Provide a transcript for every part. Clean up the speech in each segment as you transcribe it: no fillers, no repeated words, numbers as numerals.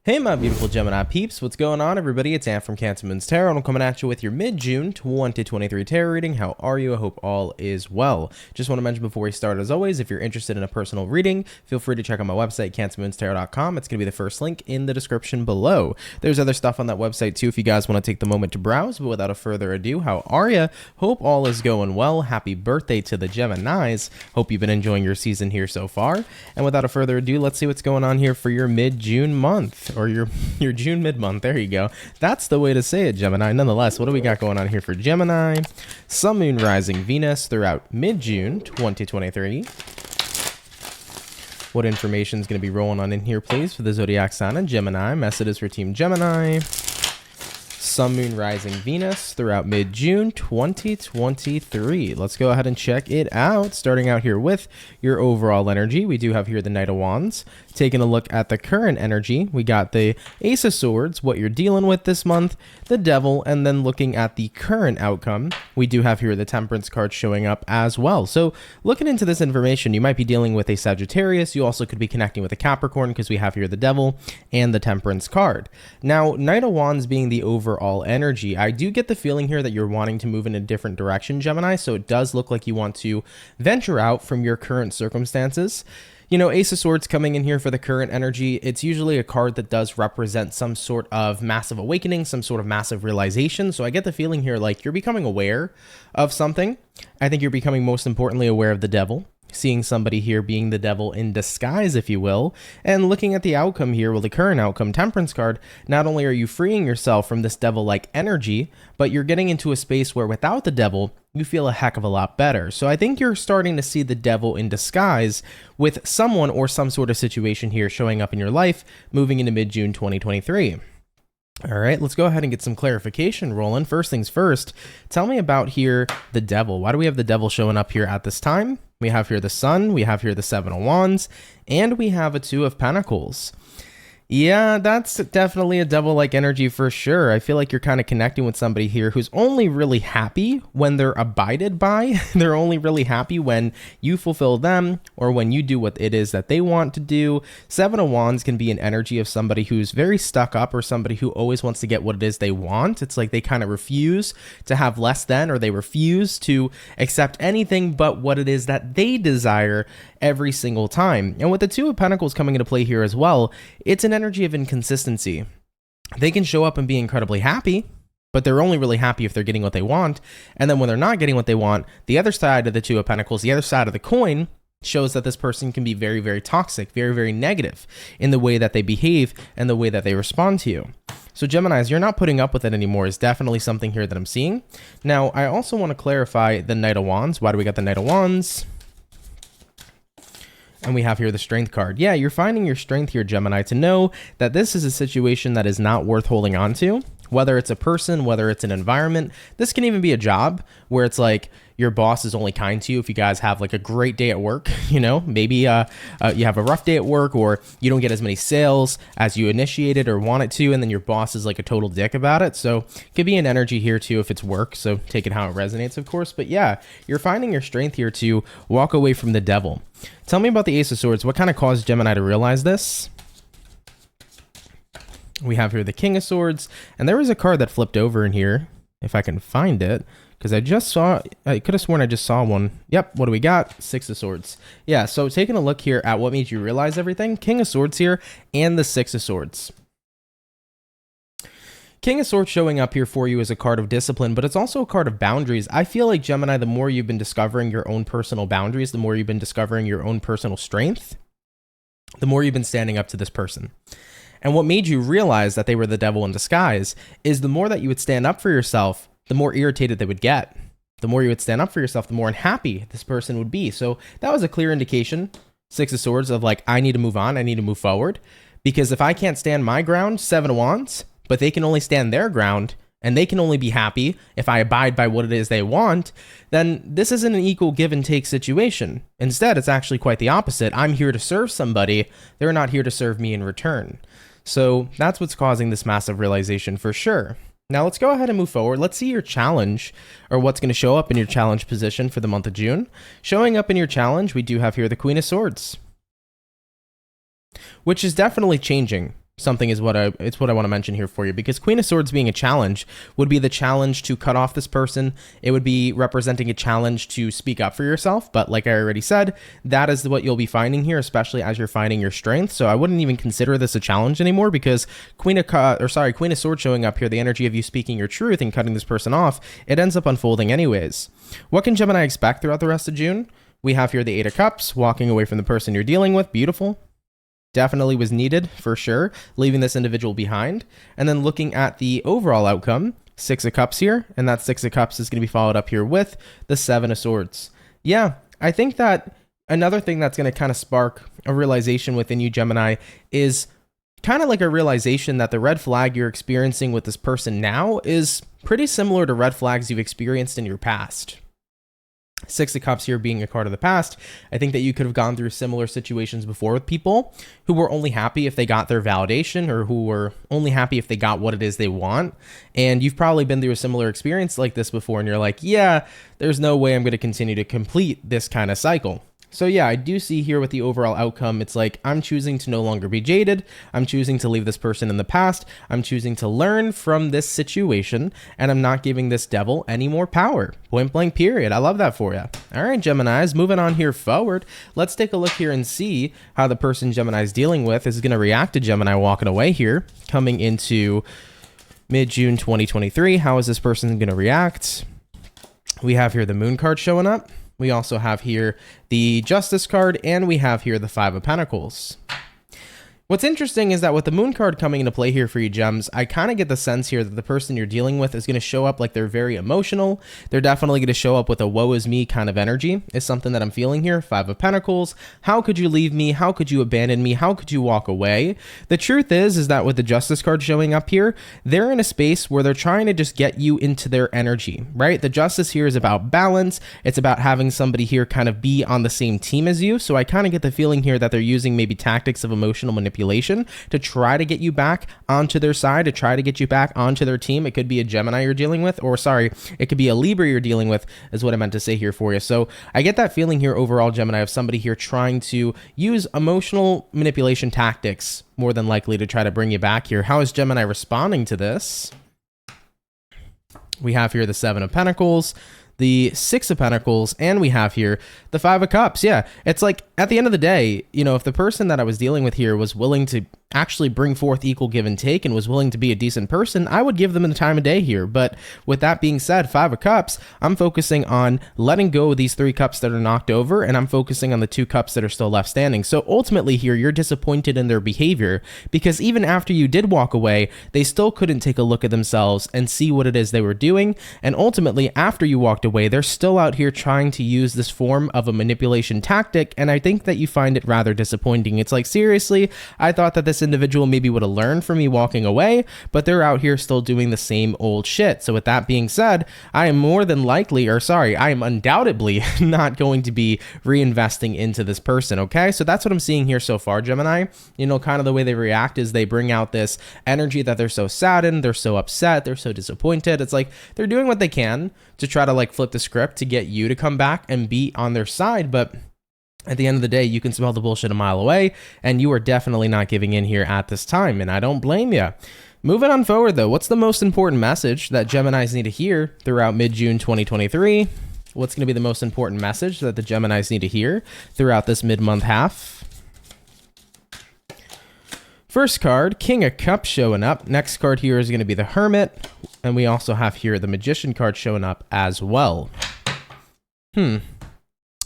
Hey my beautiful Gemini peeps, what's going on everybody? It's Ant from CancerMoonsTarot. I'm coming at you with your mid-June 2023 tarot reading. How are you? I hope all is well. Just want to mention before we start, as always, if you're interested in a personal reading, feel free to check out my website, CancerMoonsTarot.com. It's going to be the first link in the description below. There's other stuff on that website too if you guys want to take the moment to browse, but without a further ado, how are you? Hope all is going well. Happy birthday to the Geminis. Hope you've been enjoying your season here so far. And without a further ado, let's see what's going on here for your mid-June month. Or your June mid-month. There you go. That's the way to say it, Gemini. Nonetheless, what do we got going on here for Gemini? Sun, Moon, Rising, Venus throughout mid-June 2023. What information is going to be rolling on in here, please, for the zodiac sign of Gemini? Messages for Team Gemini. Sun, Moon, Rising, Venus throughout mid-June 2023. Let's go ahead and check it out. Starting out here with your overall energy, we do have here the Knight of Wands. Taking a look at the current energy, we got the Ace of Swords, what you're dealing with this month, the Devil, and then looking at the current outcome, we do have here the Temperance card showing up as well. So looking into this information, you might be dealing with a Sagittarius. You also could be connecting with a Capricorn because we have here the Devil and the Temperance card. Now, Knight of Wands being the overall energy, I do get the feeling here that you're wanting to move in a different direction, Gemini, so it does look like you want to venture out from your current circumstances. You know, Ace of Swords coming in here for the current energy, it's usually a card that does represent some sort of massive awakening, some sort of massive realization. So I get the feeling here like you're becoming aware of something. I think you're becoming most importantly aware of the Devil. Seeing somebody here being the devil in disguise, if you will, and looking at the outcome here, well, the current outcome, Temperance card, not only are you freeing yourself from this devil-like energy, but you're getting into a space where without the devil, you feel a heck of a lot better. So I think you're starting to see the devil in disguise with someone or some sort of situation here showing up in your life moving into mid-June 2023. All right, let's go ahead and get some clarification rolling. First things first, tell me about here the devil. Why do we have the devil showing up here at this time? We have here the Sun, we have here the Seven of Wands, and we have a Two of Pentacles. Yeah, that's definitely a devil-like energy for sure. I feel like you're kind of connecting with somebody here who's only really happy when they're abided by. They're only really happy when you fulfill them or when you do what it is that they want to do. Seven of Wands can be an energy of somebody who's very stuck up or somebody who always wants to get what it is they want. It's like they kind of refuse to have less than, or they refuse to accept anything but what it is that they desire every single time. And with the Two of Pentacles coming into play here as well, it's an energy of inconsistency. They can show up and be incredibly happy, but they're only really happy if they're getting what they want. And then when they're not getting what they want, the other side of the Two of Pentacles, the other side of the coin, shows that this person can be very, very toxic, very, very negative in the way that they behave and the way that they respond to you. So Geminis, you're not putting up with it anymore is definitely something here that I'm seeing. Now, I also want to clarify the Knight of Wands. Why do we got the Knight of Wands? And we have here the Strength card. Yeah, you're finding your strength here, Gemini, to know that this is a situation that is not worth holding on to. Whether it's a person, whether it's an environment, this can even be a job where it's like your boss is only kind to you if you guys have like a great day at work. You know, maybe you have a rough day at work, or you don't get as many sales as you initiated or wanted to, and then your boss is like a total dick about it. So it could be an energy here too if it's work. So take it how it resonates, of course. But yeah, you're finding your strength here to walk away from the devil. Tell me about the Ace of Swords. What kind of caused Gemini to realize this? We have here the King of Swords, and there was a card that flipped over in here, if I can find it, because I could have sworn I just saw one. Yep, what do we got? Six of Swords. Yeah, so taking a look here at what made you realize everything, King of Swords here, and the Six of Swords. King of Swords showing up here for you as a card of discipline, but it's also a card of boundaries. I feel like, Gemini, the more you've been discovering your own personal boundaries, the more you've been discovering your own personal strength, the more you've been standing up to this person. And what made you realize that they were the devil in disguise is the more that you would stand up for yourself, the more irritated they would get. The more you would stand up for yourself, the more unhappy this person would be. So that was a clear indication, Six of Swords, of like, I need to move on, I need to move forward. Because if I can't stand my ground, Seven of Wands, but they can only stand their ground, and they can only be happy if I abide by what it is they want, then this isn't an equal give and take situation. Instead, it's actually quite the opposite. I'm here to serve somebody. They're not here to serve me in return. So that's what's causing this massive realization for sure. Now let's go ahead and move forward. Let's see your challenge, or what's going to show up in your challenge position for the month of June. Showing up in your challenge, we do have here the Queen of Swords, which is definitely changing. something is what I want to mention here for you, because Queen of Swords being a challenge would be the challenge to cut off this person. It would be representing a challenge to speak up for yourself. But like I already said, that is what you'll be finding here, especially as you're finding your strength. So I wouldn't even consider this a challenge anymore, because Queen of Swords showing up here, the energy of you speaking your truth and cutting this person off, it ends up unfolding anyways. What can Gemini expect throughout the rest of June? We have here the Eight of Cups, walking away from the person you're dealing with. Beautiful. Definitely was needed for sure, leaving this individual behind. And then looking at the overall outcome, Six of Cups here, and that Six of Cups is going to be followed up here with the Seven of Swords. Yeah, I think that another thing that's going to kind of spark a realization within you, Gemini, is kind of like a realization that the red flag you're experiencing with this person now is pretty similar to red flags you've experienced in your past. Six of Cups here being a card of the past, I think that you could have gone through similar situations before with people who were only happy if they got their validation, or who were only happy if they got what it is they want. And you've probably been through a similar experience like this before, and you're like, yeah, there's no way I'm going to continue to complete this kind of cycle. So yeah, I do see here with the overall outcome, it's like I'm choosing to no longer be jaded. I'm choosing to leave this person in the past. I'm choosing to learn from this situation, and I'm not giving this devil any more power. Point blank period. I love that for you. All right, Geminis, moving on here forward. Let's take a look here and see how the person Gemini's dealing with is going to react to Gemini walking away here, coming into mid-June 2023. How is this person going to react? We have here the Moon card showing up. We also have here the Justice card, and we have here the Five of Pentacles. What's interesting is that with the Moon card coming into play here for you, Gems, I kind of get the sense here that the person you're dealing with is going to show up like they're very emotional. They're definitely going to show up with a woe is me kind of energy, is something that I'm feeling here. Five of Pentacles. How could you leave me? How could you abandon me? How could you walk away? The truth is that with the Justice card showing up here, they're in a space where they're trying to just get you into their energy, right? The Justice here is about balance. It's about having somebody here kind of be on the same team as you. So I kind of get the feeling here that they're using maybe tactics of emotional manipulation to try to get you back onto their side, to try to get you back onto their team. It could be a Gemini you're dealing with, or sorry, it could be a Libra you're dealing with, is what I meant to say here for you. So I get that feeling here overall, Gemini, of somebody here trying to use emotional manipulation tactics more than likely to try to bring you back here. How is Gemini responding to this? We have here the Seven of Pentacles, the Six of Pentacles, and we have here the Five of Cups. Yeah, it's like at the end of the day, you know, if the person that I was dealing with here was willing to actually bring forth equal give and take and was willing to be a decent person, I would give them the time of day here. But with that being said, Five of Cups, I'm focusing on letting go of these three cups that are knocked over, and I'm focusing on the two cups that are still left standing. So ultimately here, you're disappointed in their behavior, because even after you did walk away, they still couldn't take a look at themselves and see what it is they were doing. And ultimately, after you walked away, they're still out here trying to use this form of a manipulation tactic, and I think that you find it rather disappointing. It's like, seriously, I thought that this individual maybe would have learned from me walking away, but they're out here still doing the same old shit. So with that being said, I am I am undoubtedly not going to be reinvesting into this person, okay? So that's what I'm seeing here so far, Gemini. You know, kind of the way they react is they bring out this energy that they're so saddened, they're so upset, they're so disappointed. It's like they're doing what they can to try to like flip the script to get you to come back and be on their side, but at the end of the day, you can smell the bullshit a mile away, and you are definitely not giving in here at this time, and I don't blame you. Moving on forward, though, what's the most important message that Geminis need to hear throughout mid-June 2023? What's going to be the most important message that the Geminis need to hear throughout this mid-month half? First card, King of Cups showing up. Next card here is going to be the Hermit, and we also have here the Magician card showing up as well.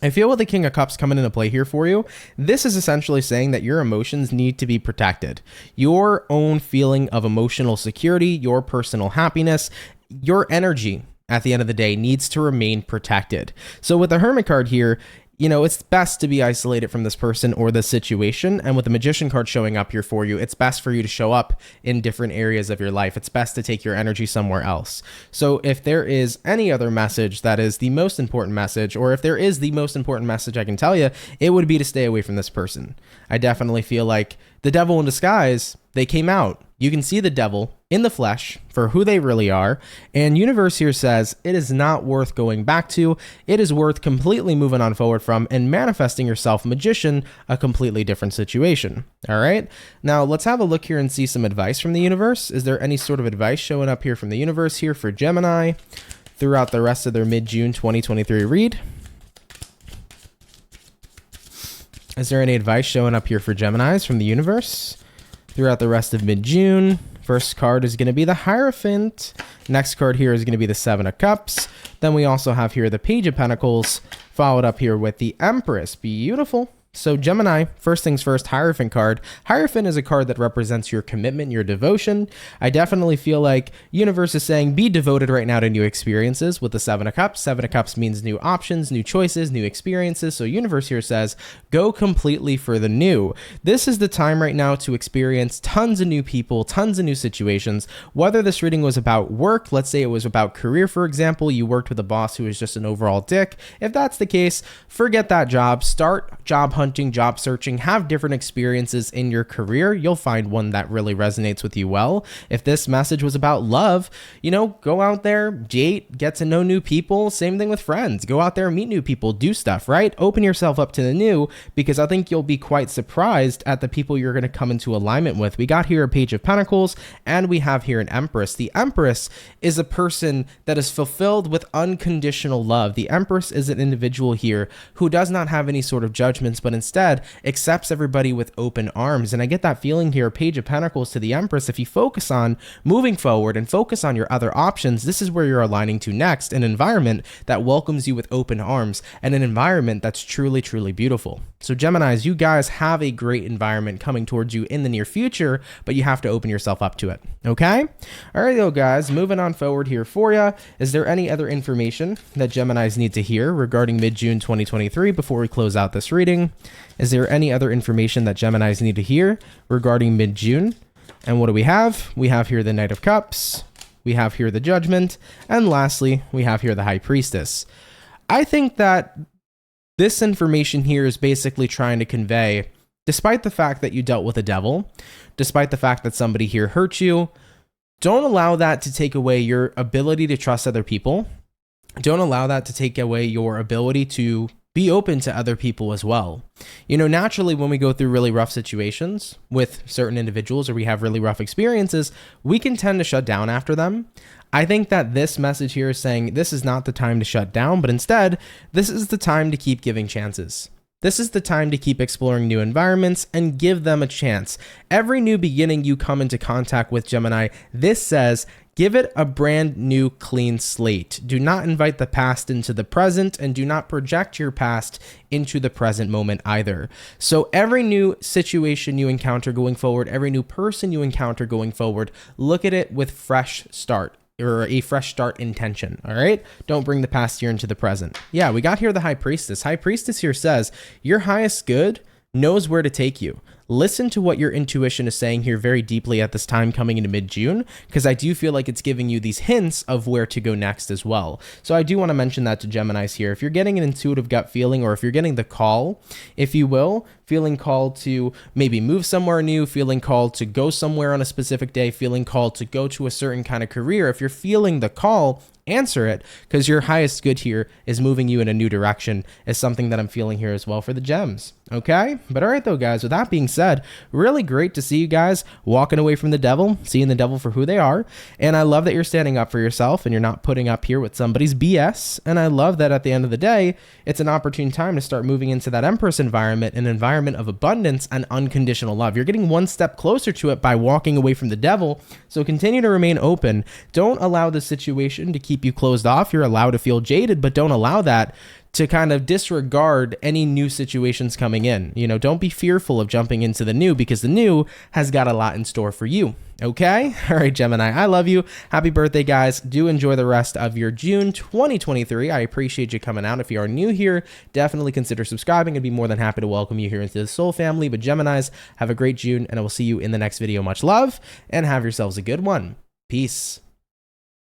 I feel with the King of Cups coming into play here for you, this is essentially saying that your emotions need to be protected. Your own feeling of emotional security, your personal happiness, your energy at the end of the day needs to remain protected. So with the Hermit card here, you know, it's best to be isolated from this person or the situation. And with the Magician card showing up here for you, it's best for you to show up in different areas of your life. It's best to take your energy somewhere else. So if there is any other message that is the most important message, or if there is the most important message I can tell you, it would be to stay away from this person. I definitely feel like the devil in disguise, they came out. You can see the devil in the flesh for who they really are. And universe here says it is not worth going back to. It is worth completely moving on forward from and manifesting yourself, magician, a completely different situation. All right. Now let's have a look here and see some advice from the universe. Is there any sort of advice showing up here from the universe here for Gemini throughout the rest of their mid-June 2023 read? Is there any advice showing up here for Geminis from the universe throughout the rest of mid-June? First card is going to be the Hierophant. Next card here is going to be the Seven of Cups. Then we also have here the Page of Pentacles, followed up here with the Empress. Beautiful. So Gemini, first things first, Hierophant card. Hierophant is a card that represents your commitment, your devotion. I definitely feel like universe is saying be devoted right now to new experiences with the Seven of Cups. Seven of Cups means new options, new choices, new experiences. So universe here says go completely for the new. This is the time right now to experience tons of new people, tons of new situations. Whether this reading was about work, let's say it was about career, for example, you worked with a boss who was just an overall dick. If that's the case, forget that job, start job hunting, job searching, have different experiences in your career. You'll find one that really resonates with you well. If this message was about love, go out there, date, get to know new people. Same thing with friends. Go out there, meet new people, do stuff, right? Open yourself up to the new, because I think you'll be quite surprised at the people you're going to come into alignment with. We got here a Page of Pentacles, and we have here an Empress. The Empress is a person that is fulfilled with unconditional love. The Empress is an individual here who does not have any sort of judgments, but instead accepts everybody with open arms. And I get that feeling here, Page of Pentacles to the Empress. If you focus on moving forward and focus on your other options, this is where you're aligning to next, an environment that welcomes you with open arms and an environment that's truly, truly beautiful. So Geminis, you guys have a great environment coming towards you in the near future, but you have to open yourself up to it. Okay? All right, though, guys, moving on forward here for you. Is there any other information that Geminis need to hear regarding mid-June 2023 before we close out this reading? Is there any other information that Geminis need to hear regarding mid-June? And what do we have? We have here the Knight of Cups. We have here the Judgment. And lastly, we have here the High Priestess. I think that this information here is basically trying to convey, despite the fact that you dealt with a devil, despite the fact that somebody here hurt you, don't allow that to take away your ability to trust other people. Don't allow that to take away your ability to be open to other people as well. Naturally, when we go through really rough situations with certain individuals or we have really rough experiences, we can tend to shut down after them. I think that this message here is saying this is not the time to shut down, but instead, this is the time to keep giving chances. This is the time to keep exploring new environments and give them a chance. Every new beginning you come into contact with, Gemini, this says, give it a brand new clean slate. Do not invite the past into the present, and do not project your past into the present moment either. So every new situation you encounter going forward, every new person you encounter going forward, look at it with fresh start, or a fresh start intention. All right. Don't bring the past year into the present. Yeah. We got here the High Priestess. High Priestess here says your highest good knows where to take you. Listen to what your intuition is saying here very deeply at this time coming into mid-June, because I do feel like it's giving you these hints of where to go next as well. So I do want to mention that to Geminis here. If you're getting an intuitive gut feeling, or if you're getting the call, if you will, feeling called to maybe move somewhere new, feeling called to go somewhere on a specific day, feeling called to go to a certain kind of career, if you're feeling the call, answer it, because your highest good here is moving you in a new direction, is something that I'm feeling here as well for the gems. Okay? But all right, though, guys, with that being said, really great to see you guys walking away from the devil, seeing the devil for who they are. And I love that you're standing up for yourself and you're not putting up here with somebody's BS. And I love that at the end of the day, it's an opportune time to start moving into that Empress environment, an environment of abundance and unconditional love. You're getting one step closer to it by walking away from the devil. So continue to remain open. Don't allow the situation to keep you closed off. You're allowed to feel jaded, but don't allow that to kind of disregard any new situations coming in. Don't be fearful of jumping into the new, because the new has got a lot in store for you. Okay? All right, Gemini, I love you. Happy birthday, guys. Do enjoy the rest of your June 2023. I appreciate you coming out. If you are new here, definitely consider subscribing. I'd be more than happy to welcome you here into the Soul family. But Geminis, have a great June, and I will see you in the next video. Much love, and have yourselves a good one. Peace.